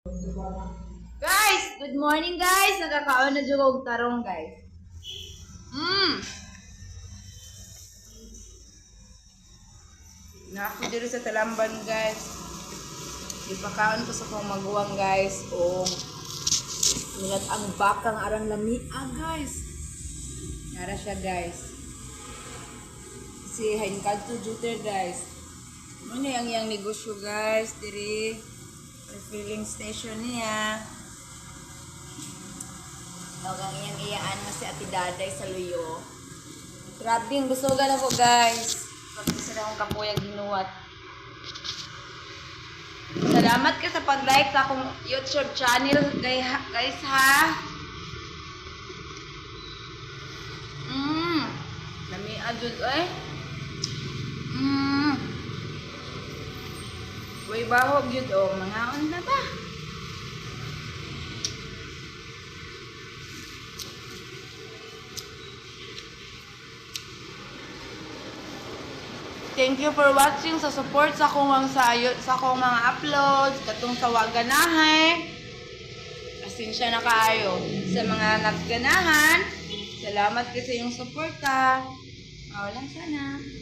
Guys, good morning guys. Nagkakaon na jud og tarong guys. Na ako dito sa Talamban guys. Ipakaon ko sa kong maguwang guys o nilat ang bakang arang lamia guys. Nara siya guys. Si Hain Kadto Juter guys. Ano yung iyang negosyo guys diri refilling station niya. Ang iyang iyaan na si Ate Daday sa Luyo. Grabe yung busugan ako guys. Pag-isa na akong kapuyag ginuwat. Salamat ka sa pag-like sa akong YouTube channel guys ha. Lami adud ay. Uy bahog yun o, mangaon na ba? Thank you for watching sa support sa akong mga uploads, katong sa waganahay. Pasensya na kaayo sa mga nagganahan. Salamat kasi yung suporta. Walang sana.